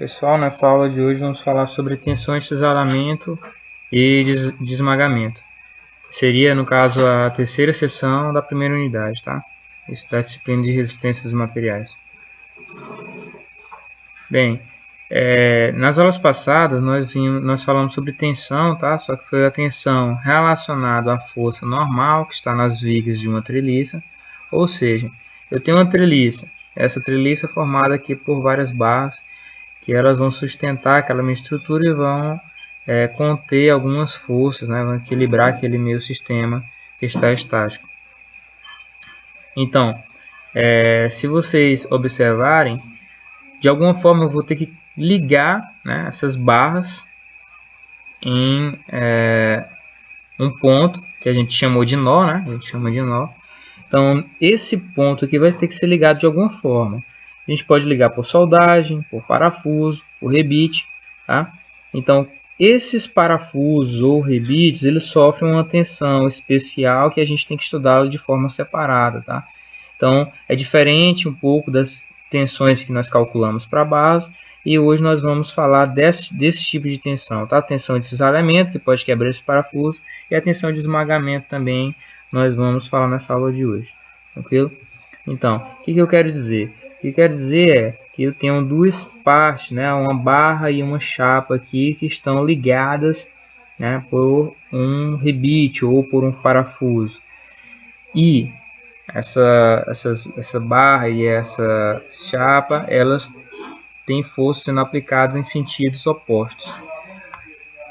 Pessoal, nessa aula de hoje vamos falar sobre tensão de cisalhamento e de esmagamento. Seria, no caso, a terceira seção da primeira unidade, tá? Isso da disciplina de resistência dos materiais. Bem, nas aulas passadas nós falamos sobre tensão, tá? Só que foi a tensão relacionada à força normal que está nas vigas de uma treliça. Ou seja, eu tenho uma treliça. Essa treliça é formada aqui por várias barras que elas vão sustentar aquela minha estrutura e vão conter algumas forças, né? Vão equilibrar aquele meu sistema que está estático. Então, se vocês observarem, de alguma forma eu vou ter que ligar, né, essas barras em um ponto que a gente chamou de nó, né? A gente chama de nó. Então, esse ponto aqui vai ter que ser ligado de alguma forma. A gente pode ligar por soldagem, por parafuso, por rebite, tá? Então, esses parafusos ou rebites, eles sofrem uma tensão especial que a gente tem que estudá-lo de forma separada, tá? Então, é diferente um pouco das tensões que nós calculamos para barras, e hoje nós vamos falar desse tipo de tensão, tá? A tensão de cisalhamento, que pode quebrar esse parafuso, e a tensão de esmagamento também, nós vamos falar nessa aula de hoje, tranquilo? Então, o que eu quero dizer? O que eu quero dizer é que eu tenho duas partes, né, uma barra e uma chapa aqui que estão ligadas, né, por um rebite ou por um parafuso. E essa barra e essa chapa, elas têm força sendo aplicadas em sentidos opostos.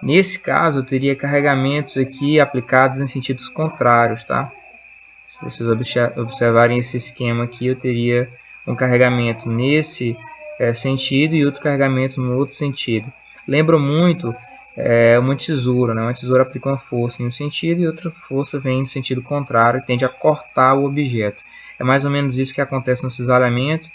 Nesse caso, eu teria carregamentos aqui aplicados em sentidos contrários, tá? Se vocês observarem esse esquema aqui, eu teria um carregamento nesse sentido e outro carregamento no outro sentido. Lembra muito uma tesoura, né? Uma tesoura aplica uma força em um sentido e outra força vem no sentido contrário e tende a cortar o objeto. É mais ou menos isso que acontece no cisalhamento,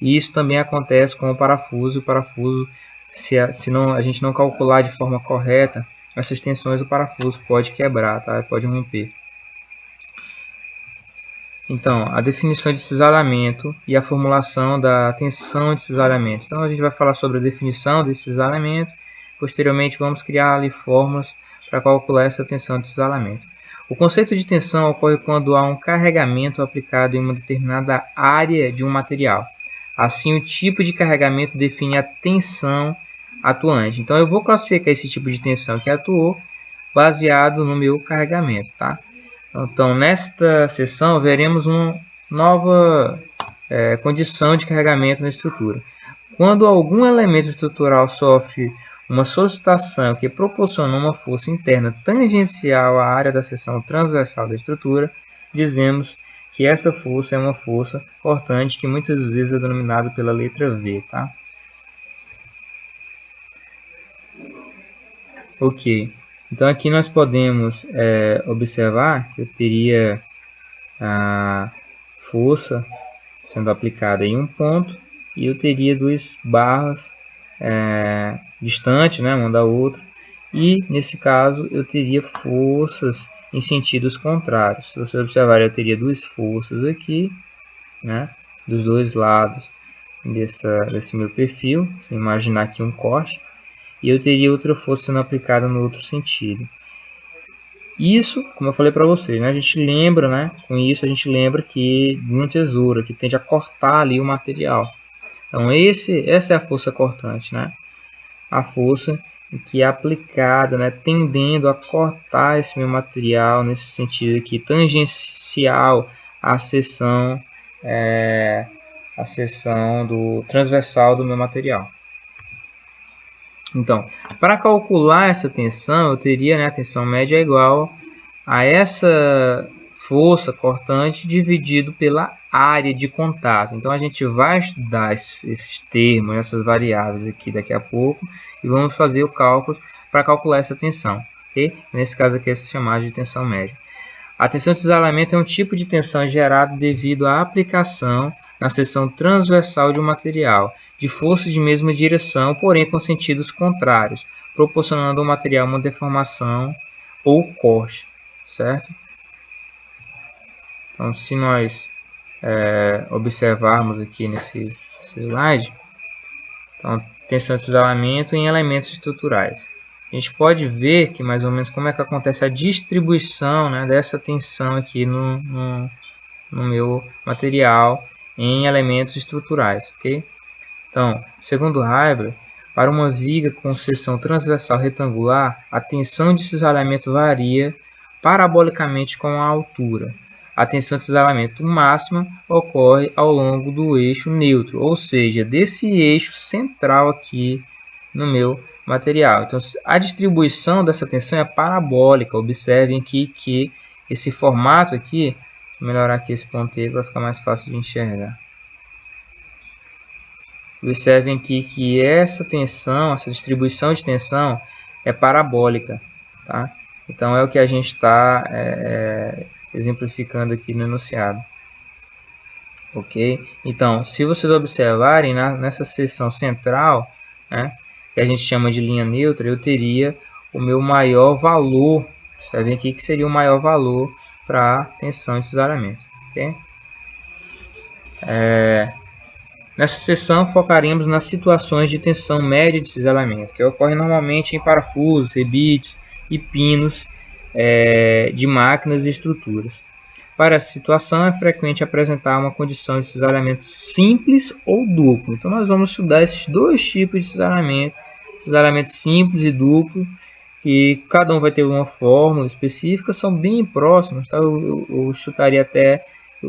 e isso também acontece com o parafuso. O parafuso, se a gente não calcular de forma correta essas tensões, o parafuso pode quebrar, tá? Pode romper. Então, a definição de cisalhamento e a formulação da tensão de cisalhamento. Então, a gente vai falar sobre a definição desse cisalhamento. Posteriormente, vamos criar ali fórmulas para calcular essa tensão de cisalhamento. O conceito de tensão ocorre quando há um carregamento aplicado em uma determinada área de um material. Assim, o tipo de carregamento define a tensão atuante. Então, eu vou classificar esse tipo de tensão que atuou baseado no meu carregamento, tá? Então, nesta sessão, veremos uma nova condição de carregamento na estrutura. Quando algum elemento estrutural sofre uma solicitação que proporciona uma força interna tangencial à área da seção transversal da estrutura, dizemos que essa força é uma força cortante, que muitas vezes é denominada pela letra V, tá? Ok. Então, aqui nós podemos observar que eu teria a força sendo aplicada em um ponto e eu teria duas barras distantes, né, uma da outra, e nesse caso eu teria forças em sentidos contrários. Se você observar, eu teria duas forças aqui, né, dos dois lados desse meu perfil. Se imaginar aqui um corte, e eu teria outra força sendo aplicada no outro sentido. Isso, como eu falei para vocês, né, a gente lembra, né, com isso a gente lembra que de uma tesoura que tende a cortar ali o material. Então essa é a força cortante, né? A força que é aplicada, né, tendendo a cortar esse meu material nesse sentido aqui, tangencial à seção do transversal do meu material. Então, para calcular essa tensão, eu teria, né, a tensão média é igual a essa força cortante dividido pela área de contato. Então, a gente vai estudar esses termos, essas variáveis aqui daqui a pouco, e vamos fazer o cálculo para calcular essa tensão. Okay? Nesse caso aqui é chamado de tensão média. A tensão de cisalhamento é um tipo de tensão gerado devido à aplicação na seção transversal de um material de força de mesma direção, porém com sentidos contrários, proporcionando ao material uma deformação ou corte, certo? Então, se nós observarmos aqui nesse slide, então, tensão de cisalamento em elementos estruturais. A gente pode ver que mais ou menos como é que acontece a distribuição, né, dessa tensão aqui no meu material em elementos estruturais, ok? Então, segundo Haber, para uma viga com seção transversal retangular, a tensão de cisalhamento varia parabolicamente com a altura. A tensão de cisalhamento máxima ocorre ao longo do eixo neutro, ou seja, desse eixo central aqui no meu material. Então, a distribuição dessa tensão é parabólica. Observem aqui que esse formato aqui, vou melhorar aqui esse ponteiro para ficar mais fácil de enxergar. Observem aqui que essa tensão, essa distribuição de tensão é parabólica, tá? Então é o que a gente está exemplificando aqui no enunciado, ok? Então, se vocês observarem nessa seção central, né, que a gente chama de linha neutra, eu teria o meu maior valor. Observem aqui que seria o maior valor para a tensão de cisalhamento, ok? Nessa seção focaremos nas situações de tensão média de cisalamento, que ocorrem normalmente em parafusos, rebites e pinos de máquinas e estruturas. Para essa situação é frequente apresentar uma condição de cisalhamento simples ou duplo. Então nós vamos estudar esses dois tipos de cisalhamento simples e duplo, que cada um vai ter uma fórmula específica, são bem próximas, tá? Eu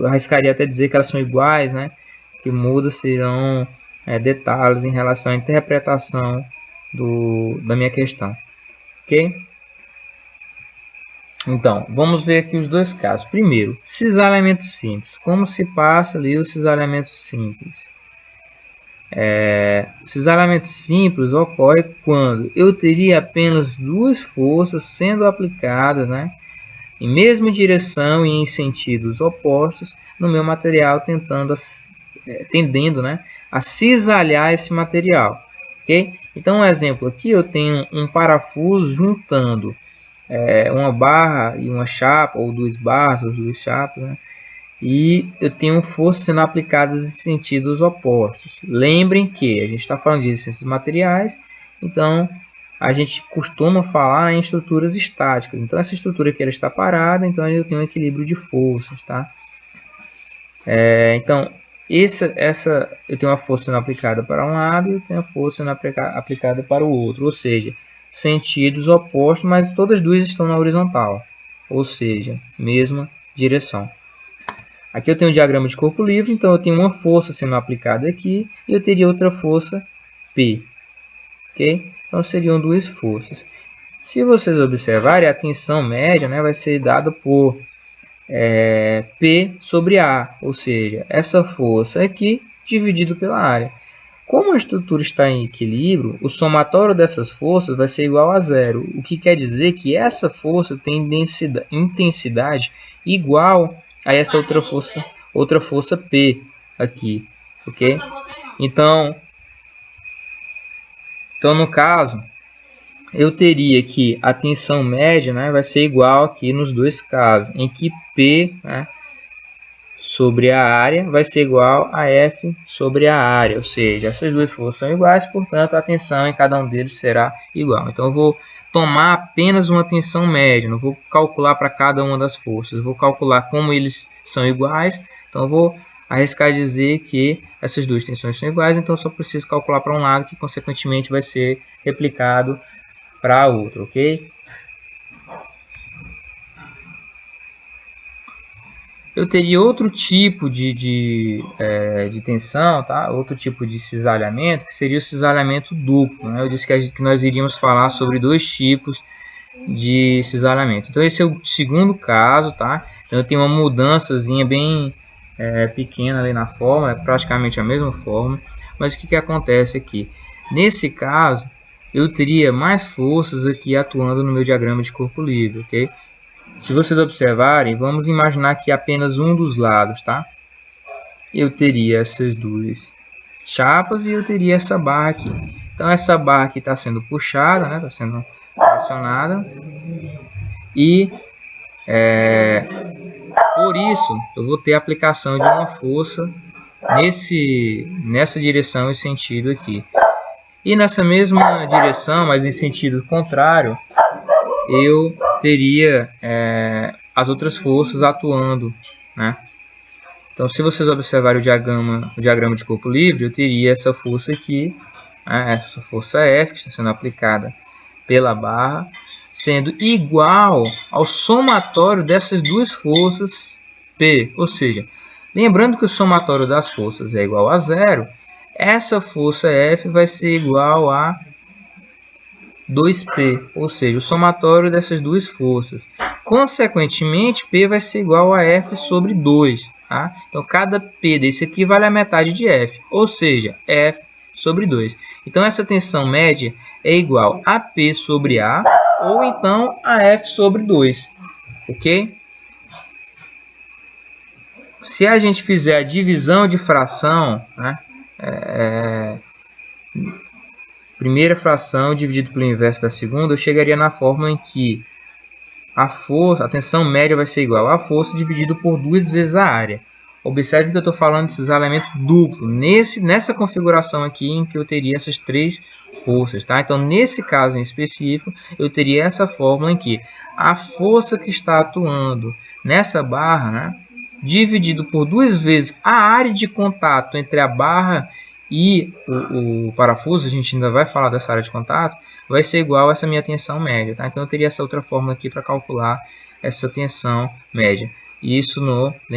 arriscaria até dizer que elas são iguais, né? Que muda serão detalhes em relação à interpretação da minha questão, ok? Então, vamos ver aqui os dois casos. Primeiro, cisalhamento simples. Como se passa ali o cisalhamento simples? O cisalhamento simples ocorre quando eu teria apenas duas forças sendo aplicadas, né, em mesma direção e em sentidos opostos no meu material, tendendo, né, a cisalhar esse material, ok? Então, um exemplo aqui, eu tenho um parafuso juntando uma barra e uma chapa, ou duas barras, ou duas chapas, né? E eu tenho forças sendo aplicadas em sentidos opostos. Lembrem que a gente está falando de resistências materiais, então a gente costuma falar em estruturas estáticas. Então essa estrutura aqui ela está parada, então eu tenho um equilíbrio de forças, tá? Então eu tenho uma força sendo aplicada para um lado e eu tenho a força sendo aplicada para o outro, ou seja, sentidos opostos, mas todas duas estão na horizontal, ou seja, mesma direção. Aqui eu tenho um diagrama de corpo livre, então eu tenho uma força sendo aplicada aqui e eu teria outra força P, ok? Então seriam duas forças. Se vocês observarem, a tensão média, né, vai ser dada por P sobre A, ou seja, essa força aqui dividido pela área. Como a estrutura está em equilíbrio, o somatório dessas forças vai ser igual a zero, o que quer dizer que essa força tem intensidade igual a essa outra força P aqui, ok? Então no caso, eu teria que a tensão média, né, vai ser igual aqui nos dois casos, em que P, né, sobre a área vai ser igual a F sobre a área, ou seja, essas duas forças são iguais, portanto a tensão em cada um deles será igual. Então eu vou tomar apenas uma tensão média, não vou calcular para cada uma das forças, eu vou calcular como eles são iguais, então eu vou arriscar dizer que essas duas tensões são iguais, então eu só preciso calcular para um lado, que consequentemente vai ser replicado para outro, ok? Eu teria outro tipo de tensão, tá? Outro tipo de cisalhamento, que seria o cisalhamento duplo, né? Eu disse que nós iríamos falar sobre dois tipos de cisalhamento. Então esse é o segundo caso, tá? Então eu tenho uma mudançazinha bem pequena ali na forma, é praticamente a mesma forma, mas o que acontece aqui? Nesse caso, eu teria mais forças aqui atuando no meu diagrama de corpo livre, ok? Se vocês observarem, vamos imaginar que apenas um dos lados, tá? Eu teria essas duas chapas e eu teria essa barra aqui. Então essa barra aqui está sendo puxada, né? Está sendo pressionada. E por isso eu vou ter a aplicação de uma força nessa direção e sentido aqui. E nessa mesma direção, mas em sentido contrário, eu teria as outras forças atuando, né? Então, se vocês observarem o diagrama de corpo livre, eu teria essa força aqui, né? Essa força F, que está sendo aplicada pela barra, sendo igual ao somatório dessas duas forças P. Ou seja, lembrando que o somatório das forças é igual a zero, essa força F vai ser igual a 2P, ou seja, o somatório dessas duas forças. Consequentemente, P vai ser igual a F sobre 2. Tá? Então, cada P desse aqui vale a metade de F, ou seja, F sobre 2. Então, essa tensão média é igual a P sobre A, ou então a F sobre 2. Ok? Se a gente fizer a divisão de fração, né, primeira fração dividido pelo inverso da segunda, eu chegaria na fórmula em que a tensão média vai ser igual a força dividido por 2 vezes a área. Observe que eu estou falando de cisalhamento duplo, nessa configuração aqui em que eu teria essas três forças. Tá? Então, nesse caso em específico, eu teria essa fórmula em que a força que está atuando nessa barra, né, dividido por 2 vezes a área de contato entre a barra e o parafuso, a gente ainda vai falar dessa área de contato, vai ser igual a essa minha tensão média. Tá? Então, eu teria essa outra fórmula aqui para calcular essa tensão média. Isso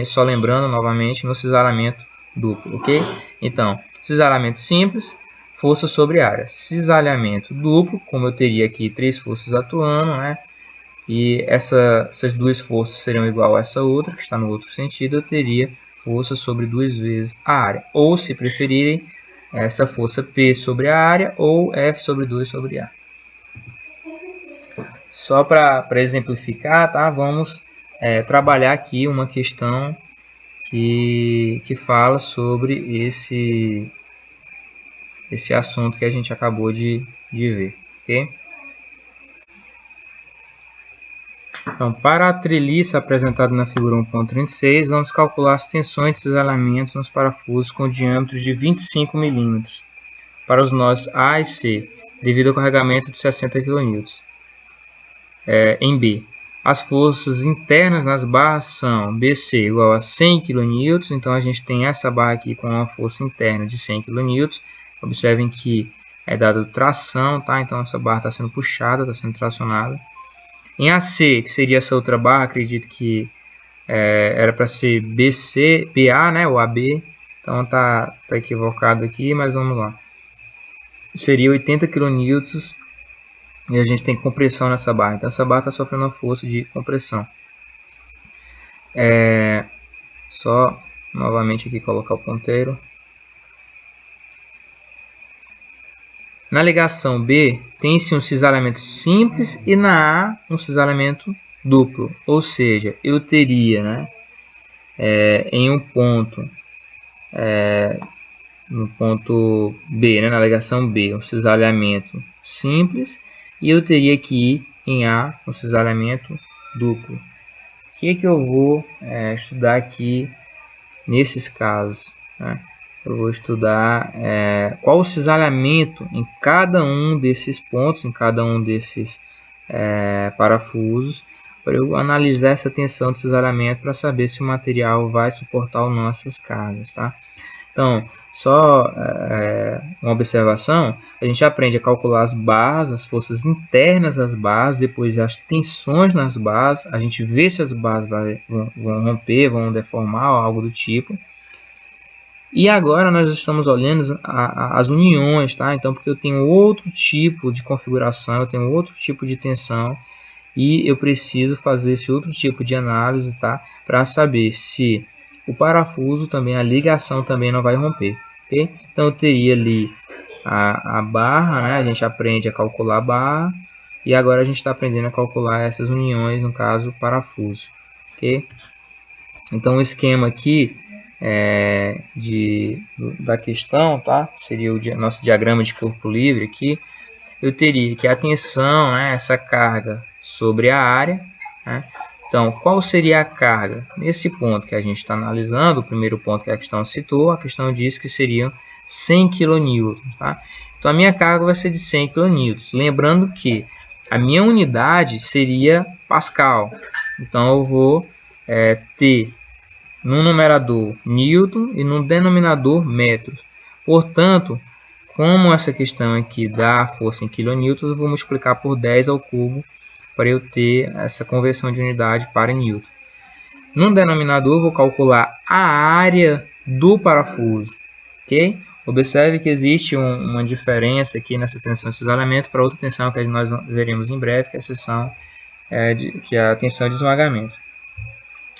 só lembrando novamente, no cisalhamento duplo, ok? Então, cisalhamento simples, força sobre área. Cisalhamento duplo, como eu teria aqui três forças atuando, né? E essas duas forças seriam igual a essa outra, que está no outro sentido, eu teria força sobre 2 vezes a área. Ou, se preferirem, essa força P sobre a área ou F sobre 2 sobre A. Só para exemplificar, tá? Vamos trabalhar aqui uma questão que fala sobre esse assunto que a gente acabou de ver. Okay? Então, para a treliça apresentada na figura 1.36, vamos calcular as tensões de cisalhamento nos parafusos com diâmetros de 25 mm para os nós A e C, devido ao carregamento de 60 kN. Em B, as forças internas nas barras são BC igual a 100 kN, então a gente tem essa barra aqui com uma força interna de 100 kN. Observem que é dado tração, tá? Então essa barra está sendo puxada, está sendo tracionada. Em AC, que seria essa outra barra, acredito que era para ser BC, BA, né? Ou AB, então tá equivocado aqui, mas vamos lá. Seria 80 kN. E a gente tem compressão nessa barra. Então essa barra está sofrendo uma força de compressão. Só novamente aqui colocar o ponteiro. Na ligação B, tem-se um cisalhamento simples e na A um cisalhamento duplo. Ou seja, eu teria, né, em um ponto, no ponto B, né, na ligação B, um cisalhamento simples e eu teria que ir em A um cisalhamento duplo. O que eu vou estudar aqui nesses casos? Né? Eu vou estudar qual o cisalhamento em cada um desses pontos, em cada um desses parafusos, para eu analisar essa tensão de cisalhamento para saber se o material vai suportar ou não essas cargas. Tá? Então, só uma observação, a gente aprende a calcular as barras, as forças internas das barras, depois as tensões nas barras, a gente vê se as barras vão romper, vão deformar ou algo do tipo. E agora nós estamos olhando as uniões, tá? Então, porque eu tenho outro tipo de configuração, eu tenho outro tipo de tensão e eu preciso fazer esse outro tipo de análise, tá? Para saber se o parafuso também, a ligação também não vai romper, ok? Então eu teria ali a barra, né? A gente aprende a calcular a barra e agora a gente está aprendendo a calcular essas uniões, no caso parafuso, ok? Então o esquema aqui da questão, tá? Seria o nosso diagrama de corpo livre aqui. Eu teria que a tensão, né, essa carga sobre a área, né? Então, qual seria a carga? Nesse ponto que a gente está analisando, o primeiro ponto que a questão citou, a questão diz que seriam 100 kN. Tá? Então, Então a minha carga vai ser de 100 kN. Lembrando que a minha unidade seria Pascal. Então eu vou ter no numerador Newton e no denominador metros. Portanto, como essa questão aqui dá força em kilonewtons, eu vou multiplicar por 10 ao cubo para eu ter essa conversão de unidade para newton. No denominador, eu vou calcular a área do parafuso. Ok? Observe que existe uma diferença aqui nessa tensão de cisalhamento para outra tensão que nós veremos em breve, que é a tensão de esmagamento.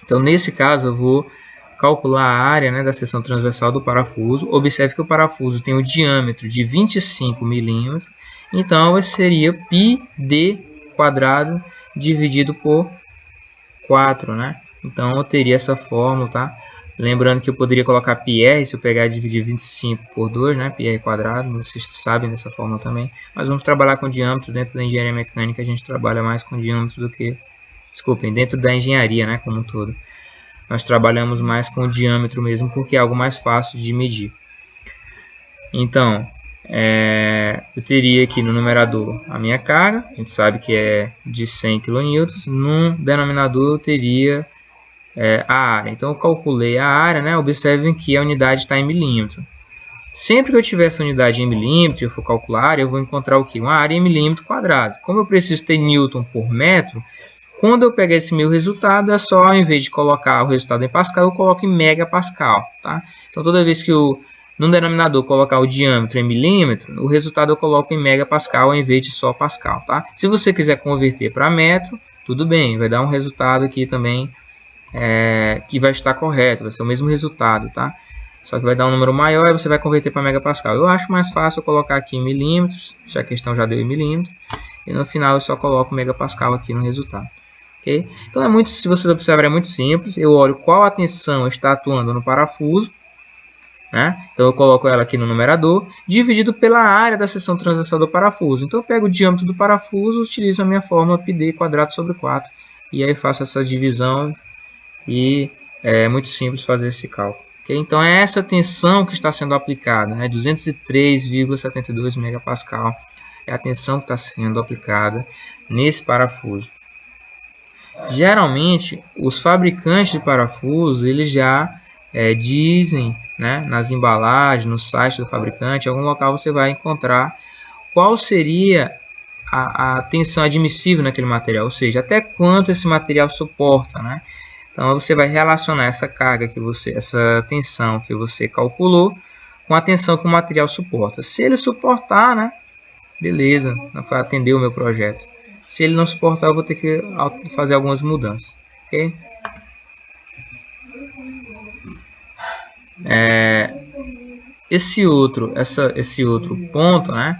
Então, nesse caso, eu vou calcular a área, né, da seção transversal do parafuso. Observe que o parafuso tem um diâmetro de 25 milímetros. Então, seria πd quadrado dividido por 4. Né? Então, eu teria essa fórmula. Tá? Lembrando que eu poderia colocar πr, se eu pegar e dividir 25 por 2, né, πr quadrado. Vocês sabem dessa fórmula também. Mas vamos trabalhar com diâmetro. Dentro da engenharia mecânica, a gente trabalha mais com diâmetro do que... Desculpem, dentro da engenharia, né, como um todo. Nós trabalhamos mais com o diâmetro mesmo, porque é algo mais fácil de medir. Então, eu teria aqui no numerador a minha carga, a gente sabe que é de 100 kN. No denominador eu teria a área. Então eu calculei a área, né? Observem que a unidade está em milímetro. Sempre que eu tiver essa unidade em milímetro e eu for calcular a área, eu vou encontrar o quê? Uma área em milímetro quadrado. Como eu preciso ter newton por metro, quando eu pegar esse meu resultado, é só, ao invés de colocar o resultado em Pascal, eu coloco em megapascal. Tá? Então, toda vez que eu, no denominador, colocar o diâmetro em milímetro, o resultado eu coloco em megapascal, ao invés de só Pascal. Tá? Se você quiser converter para metro, tudo bem, vai dar um resultado aqui também que vai estar correto, vai ser o mesmo resultado. Tá? Só que vai dar um número maior e você vai converter para megapascal. Eu acho mais fácil eu colocar aqui em milímetros, já a questão já deu em milímetros, e no final eu só coloco megapascal aqui no resultado. Okay? Então, se vocês observarem, é muito simples. Eu olho qual a tensão está atuando no parafuso. Né? Então, eu coloco ela aqui no numerador, dividido pela área da seção transversal do parafuso. Então, eu pego o diâmetro do parafuso, utilizo a minha fórmula πd quadrado sobre 4. E aí, faço essa divisão e é muito simples fazer esse cálculo. Okay? Então, é essa tensão que está sendo aplicada. Né? 203,72 megapascal é a tensão que está sendo aplicada nesse parafuso. Geralmente, os fabricantes de parafusos, eles já dizem, né, nas embalagens, no site do fabricante, em algum local você vai encontrar qual seria a tensão admissível naquele material, ou seja, até quanto esse material suporta. Né? Então, você vai relacionar essa carga essa tensão que você calculou com a tensão que o material suporta. Se ele suportar, né, beleza, vai atender o meu projeto. Se ele não suportar, eu vou ter que fazer algumas mudanças. Okay? Esse outro ponto, né,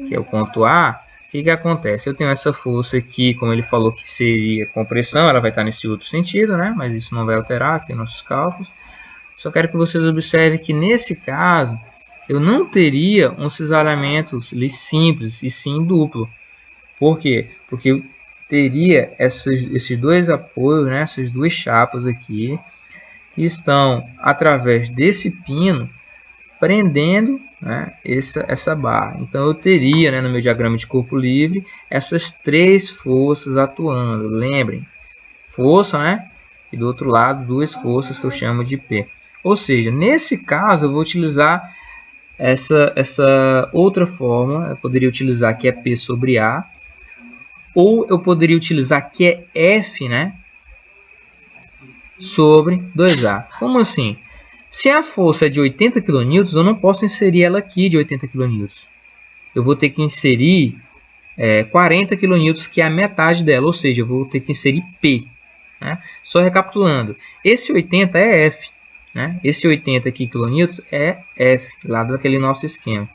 que é o ponto A, o que acontece? Eu tenho essa força aqui, como ele falou que seria compressão, ela vai estar nesse outro sentido, né, mas isso não vai alterar aqui nossos cálculos. Só quero que vocês observem que nesse caso, eu não teria um cisalhamento simples, e sim duplo. Por quê? Porque eu teria esses dois apoios, né, essas duas chapas aqui, que estão através desse pino prendendo, né, essa barra. Então eu teria, né, no meu diagrama de corpo livre, essas três forças atuando. Lembrem, força, né, e do outro lado duas forças que eu chamo de P. Ou seja, nesse caso eu vou utilizar essa outra fórmula. Eu poderia utilizar que é P sobre A. Ou eu poderia utilizar que é F, né, sobre 2A. Como assim? Se a força é de 80 kN, eu não posso inserir ela aqui de 80 kN. Eu vou ter que inserir 40 kN, que é a metade dela. Ou seja, eu vou ter que inserir P. Né? Só recapitulando. Esse 80 é F. Né? Esse 80 aqui, kN é F, lá daquele nosso esquema.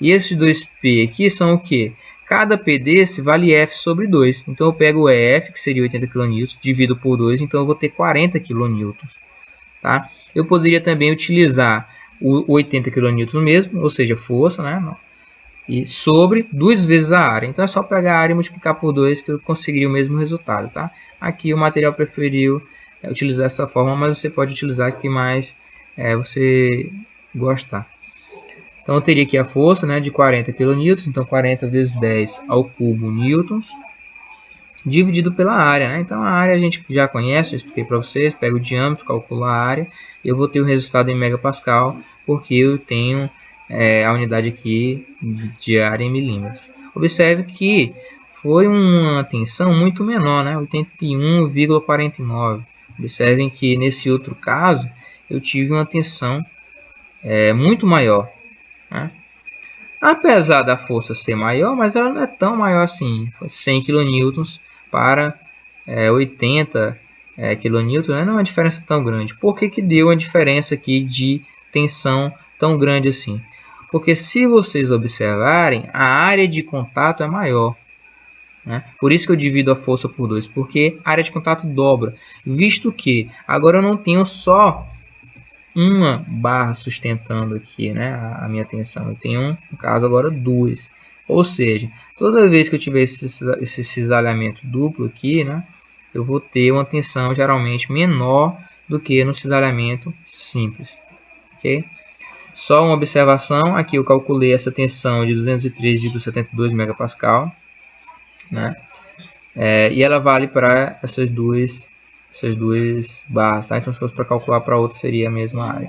E esses dois P aqui são o quê? Cada P desse vale F sobre 2. Então eu pego o EF, que seria 80 kN, divido por 2, então eu vou ter 40 kN. Tá? Eu poderia também utilizar o 80 kN mesmo, ou seja, força, né? E sobre 2 vezes a área. Então é só pegar a área e multiplicar por 2 que eu conseguiria o mesmo resultado. Tá? Aqui o material preferiu utilizar essa forma, mas você pode utilizar o que mais você gostar. Então eu teria aqui a força, né, de 40 kN, então 40 vezes 10 ao cubo newtons, dividido pela área, né? Então a área a gente já conhece, eu expliquei para vocês, pega o diâmetro, calcula a área, eu vou ter o resultado em megapascal, porque eu tenho a unidade aqui de área em milímetros. Observe que foi uma tensão muito menor, né? 81,49. Observem que nesse outro caso eu tive uma tensão muito maior, né? Apesar da força ser maior, mas ela não é tão maior assim. Foi 100 kN para 80 kN, né? Não é uma diferença tão grande. Por que que deu uma diferença aqui de tensão tão grande assim? Porque se vocês observarem, a área de contato é maior, né? Por isso que eu divido a força por 2, porque a área de contato dobra. Visto que agora eu não tenho só uma barra sustentando aqui, né, a minha tensão. Eu tenho, no caso agora, duas. Ou seja, toda vez que eu tiver esse cisalhamento duplo aqui, né, eu vou ter uma tensão geralmente menor do que no cisalhamento simples. Ok? Só uma observação, aqui eu calculei essa tensão de 203,72 megapascal, né, e ela vale para essas duas barras, tá? Então se fosse para calcular para outra seria a mesma área.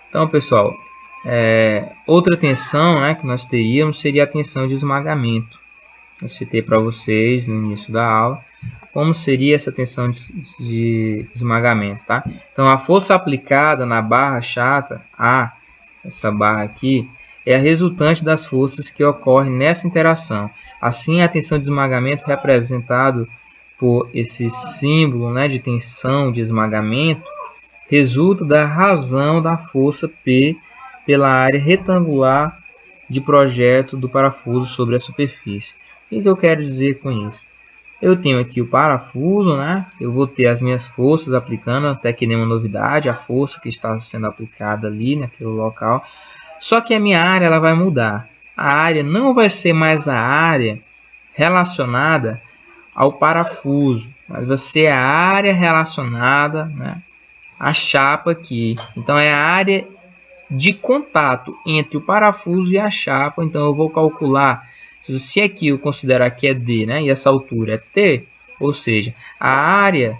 Então, pessoal, outra tensão, né, que nós teríamos seria a tensão de esmagamento. Eu citei para vocês no início da aula como seria essa tensão de esmagamento, tá? Então, a força aplicada na barra chata A, essa barra aqui, é a resultante das forças que ocorrem nessa interação. Assim, a tensão de esmagamento representado por esse símbolo, né, de tensão de esmagamento resulta da razão da força P pela área retangular de projeto do parafuso sobre a superfície. O que eu quero dizer com isso? Eu tenho aqui o parafuso, né? Eu vou ter as minhas forças aplicando, até que nenhuma novidade, a força que está sendo aplicada ali naquele local. Só que a minha área ela vai mudar. A área não vai ser mais a área relacionada ao parafuso, mas vai ser a área relacionada, né, a chapa aqui. Então é a área de contato entre o parafuso e a chapa. Então eu vou calcular, se aqui eu considerar que é D, né, e essa altura é T, ou seja, a área,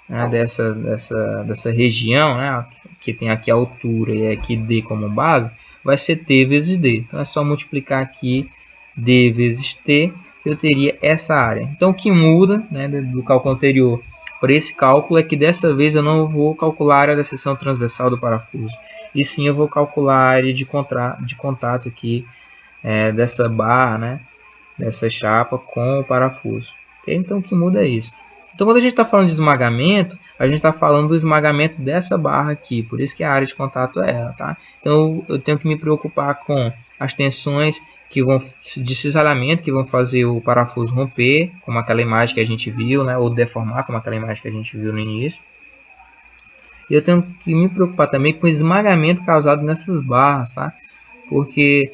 né, dessa região, né, que tem aqui a altura e aqui D como base, vai ser T vezes D. Então é só multiplicar aqui D vezes T, que eu teria essa área. Então o que muda, né, do cálculo anterior para esse cálculo é que dessa vez eu não vou calcular a área da seção transversal do parafuso, e sim eu vou calcular a área de contato aqui dessa barra, né, dessa chapa com o parafuso. Okay? Então o que muda é isso. Então quando a gente está falando de esmagamento, a gente está falando do esmagamento dessa barra aqui, por isso que a área de contato é ela, tá? Então eu tenho que me preocupar com as tensões que vão de cisalhamento, que vão fazer o parafuso romper, como aquela imagem que a gente viu, né, ou deformar, como aquela imagem que a gente viu no início. E eu tenho que me preocupar também com o esmagamento causado nessas barras, tá? Porque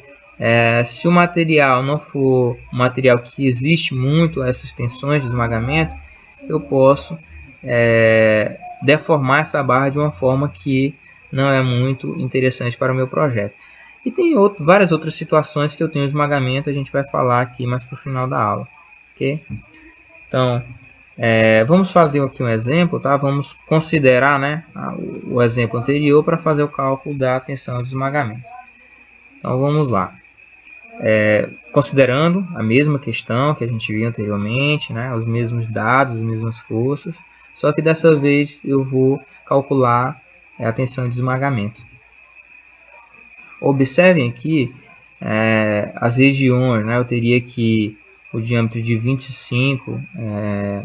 se o material não for um material que existe muito essas tensões de esmagamento, eu posso deformar essa barra de uma forma que não é muito interessante para o meu projeto. E tem várias outras situações que eu tenho esmagamento, a gente vai falar aqui mais para o final da aula. Okay? Então, vamos fazer aqui um exemplo, tá? Vamos considerar, né, o exemplo anterior para fazer o cálculo da tensão de esmagamento. Então vamos lá. Considerando a mesma questão que a gente viu anteriormente, né, os mesmos dados, as mesmas forças, só que dessa vez eu vou calcular a tensão de esmagamento. Observem aqui as regiões, né, eu teria aqui o diâmetro de 25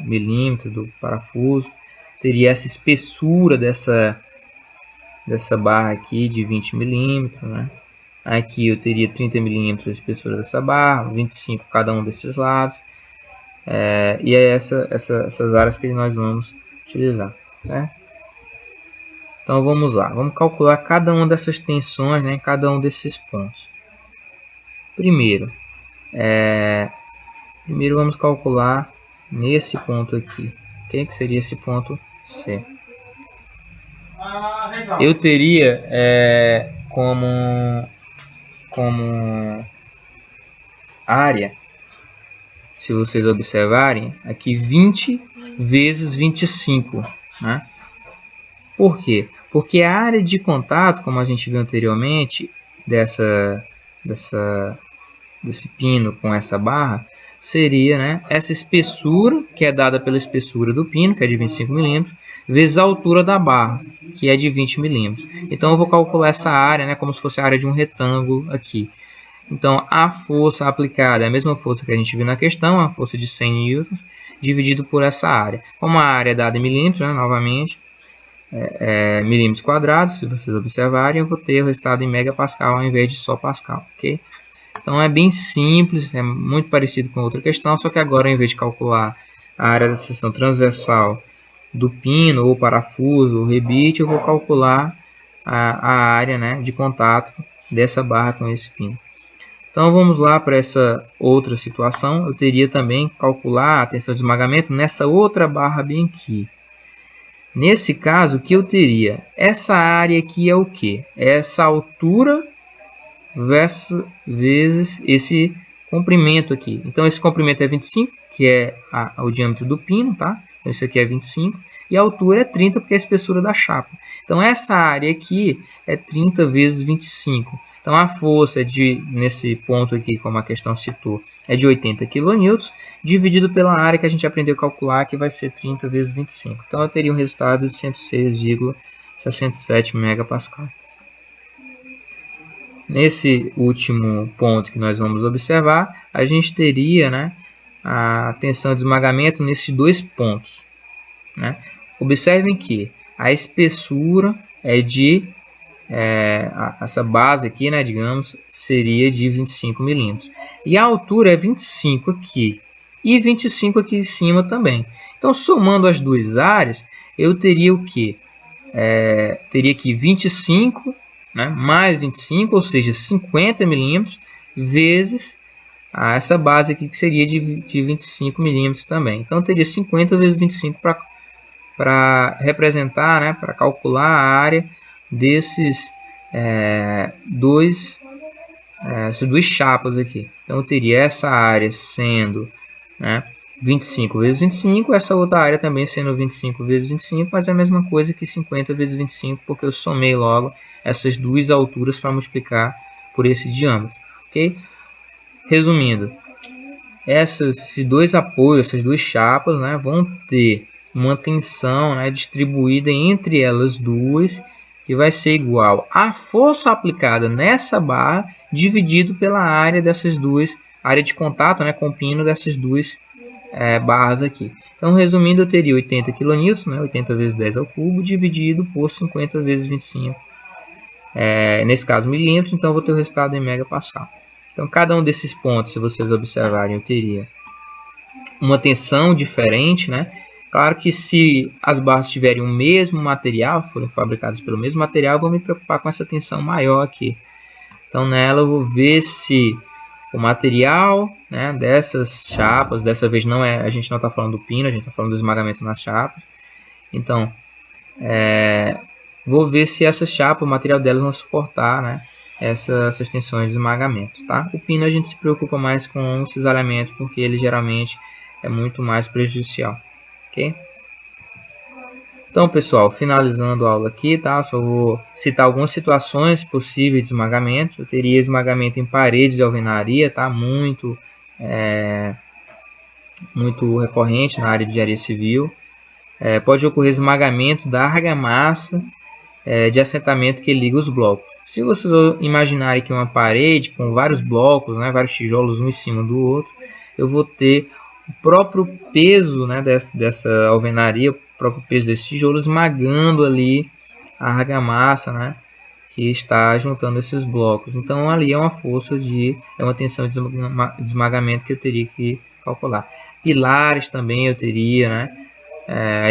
milímetros do parafuso, teria essa espessura dessa barra aqui de 20 milímetros, né? Aqui eu teria 30 milímetros de espessura dessa barra, 25 cada um desses lados, e é essas áreas que nós vamos utilizar, certo? Então vamos lá, vamos calcular cada uma dessas tensões, né, cada um desses pontos. Primeiro vamos calcular nesse ponto aqui, okay? Que seria esse ponto C. eu teria como área, se vocês observarem, aqui 20 vezes 25, né? Por quê? Porque a área de contato, como a gente viu anteriormente, desse pino com essa barra, seria, né, essa espessura, que é dada pela espessura do pino, que é de 25 milímetros, vezes a altura da barra, que é de 20 milímetros. Então eu vou calcular essa área, né, como se fosse a área de um retângulo aqui. Então a força aplicada é a mesma força que a gente viu na questão, a força de 100 newtons, dividido por essa área. Como a área é dada em milímetros, né, novamente, milímetros quadrados, se vocês observarem, eu vou ter o resultado em megapascal ao invés de só pascal, ok? Então é bem simples, é muito parecido com outra questão, só que agora, em vez de calcular a área da seção transversal do pino, ou parafuso, ou rebite, eu vou calcular a área, né, de contato dessa barra com esse pino. Então vamos lá para essa outra situação. Eu teria também que calcular a tensão de esmagamento nessa outra barra bem aqui. Nesse caso, o que eu teria? Essa área aqui é o que? É essa altura vezes esse comprimento aqui. Então esse comprimento é 25, que é o diâmetro do pino, tá? Então isso aqui é 25. E a altura é 30, porque é a espessura da chapa. Então essa área aqui é 30 vezes 25. Então a força nesse ponto aqui, como a questão citou, é de 80 kN, dividido pela área que a gente aprendeu a calcular, que vai ser 30 vezes 25. Então eu teria um resultado de 106,67 megapascal. Nesse último ponto que nós vamos observar, a gente teria, né, a tensão de esmagamento nesses dois pontos, né? Observem que a espessura é essa base aqui, né, digamos, seria de 25 milímetros. E a altura é 25 aqui e 25 aqui em cima também. Então, somando as duas áreas, eu teria o que? Teria aqui 25, né, mais 25, ou seja, 50 milímetros, vezes essa base aqui, que seria de 25 milímetros também. Então, teria 50 vezes 25 para representar, né, para calcular a área desses essas duas chapas aqui. Então, eu teria essa área sendo, né, 25 vezes 25, essa outra área também sendo 25 vezes 25, mas é a mesma coisa que 50 vezes 25, porque eu somei logo essas duas alturas para multiplicar por esse diâmetro, ok? Resumindo, esses dois apoios, essas duas chapas, né, vão ter uma tensão, né, distribuída entre elas duas, que vai ser igual à força aplicada nessa barra dividido pela área dessas duas, área de contato, né, com o pino dessas duas barras aqui. Então, resumindo, eu teria 80 kN, né, 80 vezes 10 ao cubo, dividido por 50 vezes 25, nesse caso milímetros, então eu vou ter o resultado em megapascal. Então, cada um desses pontos, se vocês observarem, eu teria uma tensão diferente, né? Claro que se as barras tiverem o mesmo material, forem fabricadas pelo mesmo material, eu vou me preocupar com essa tensão maior aqui. Então, nela eu vou ver se o material, né, dessas chapas, dessa vez não a gente não está falando do pino, a gente está falando do esmagamento nas chapas. Então, vou ver se essas chapas, o material delas vão suportar, né, essas tensões de esmagamento, tá? O pino a gente se preocupa mais com o cisalhamento, porque ele geralmente é muito mais prejudicial, ok? Então, pessoal, finalizando a aula aqui, tá? Só vou citar algumas situações possíveis de esmagamento. Eu teria esmagamento em paredes de alvenaria, tá? Muito recorrente na área de engenharia civil. Pode ocorrer esmagamento da argamassa de assentamento que liga os blocos. Se vocês imaginarem que uma parede com vários blocos, né, vários tijolos um em cima do outro, eu vou ter o próprio peso, né, dessa alvenaria, o próprio peso desses tijolos esmagando ali a argamassa, né, que está juntando esses blocos. Então ali é uma força é uma tensão de esmagamento que eu teria que calcular. Pilares também eu teria, né?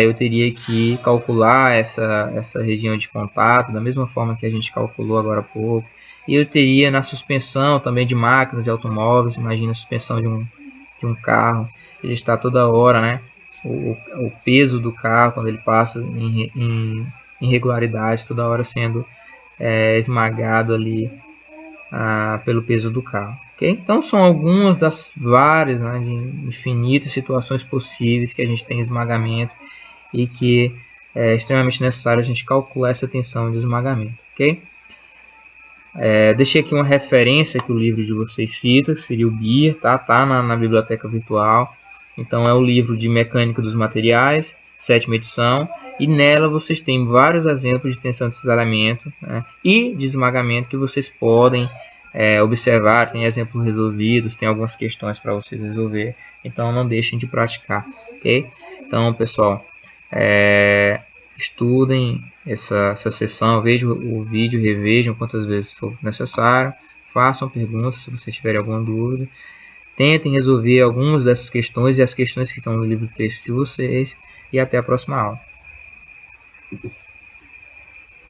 Eu teria que calcular essa região de contato da mesma forma que a gente calculou agora há pouco. E eu teria na suspensão também de máquinas e automóveis. Imagina a suspensão de um carro, ele está toda hora, né? O peso do carro quando ele passa em irregularidades, toda hora sendo esmagado ali pelo peso do carro. Okay? Então são algumas das várias, né, de infinitas situações possíveis que a gente tem esmagamento e que é extremamente necessário a gente calcular essa tensão de esmagamento. Okay? Deixei aqui uma referência que o livro de vocês cita, que seria o BIR, tá na biblioteca virtual. Então é o livro de Mecânica dos Materiais, 7ª edição, e nela vocês têm vários exemplos de tensão de cisalhamento, né, e de esmagamento que vocês podem observar. Tem exemplos resolvidos, tem algumas questões para vocês resolver, então não deixem de praticar, ok? Então, pessoal, estudem essa sessão, vejam o vídeo, revejam quantas vezes for necessário, façam perguntas se vocês tiverem alguma dúvida, tentem resolver algumas dessas questões e as questões que estão no livro de texto de vocês, e até a próxima aula.